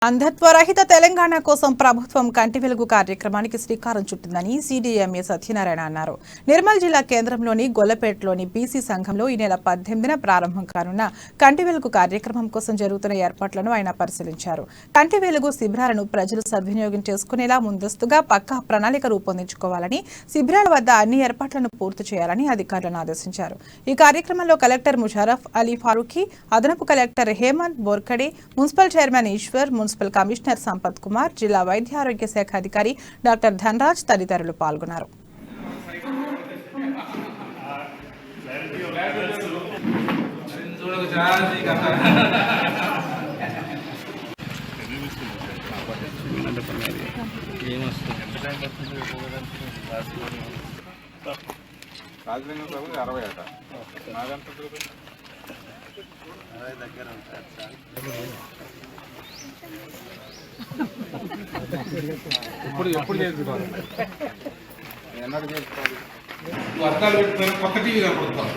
అంధత్వరహిత తెలంగాణ కోసం ప్రభుత్వం కంటి వెలుగు కార్యక్రమానికి శ్రీకారం చుట్టిందని సిడిఎంఏ సత్యనారాయణ అన్నారు. నిర్మల్ జిల్లా కేంద్రంలోని గొల్లపేటలోని బీసీ సంఘంలో ఈ నెల 18న ప్రారంభం కానున్న కంటి వెలుగు కార్యక్రమం కోసం జరుగుతున్న ఏర్పాట్లను ఆయన పరిశీలించారు. కంటి వెలుగు శిబిరాలను ప్రజలు సద్వినియోగం చేసుకునేలా ముందస్తుగా పక్కా ప్రణాళిక రూపొందించుకోవాలని, శిబిరాల వద్ద అన్ని ఏర్పాట్లను పూర్తి చేయాలని అధికారులను ఆదేశించారు. ఈ కార్యక్రమంలో కలెక్టర్ ముషరఫ్ అలీ ఫారూఖీ, అదనపు collector Hemant Borkade, municipal chairman Eshwar, municipal commissioner Sampath Kumar, జిల్లా వైద్య ఆరోగ్య శాఖ అధికారి డాక్టర్ ధనరాజ్ తదితరులు పాల్గొన్నారు. ఎప్పుడు చేసుకోవాలి ఎన్నడూ చేసుకోవాలి అర్థాలు పెట్టుకొని కొత్త టీవీ కనపడతాం.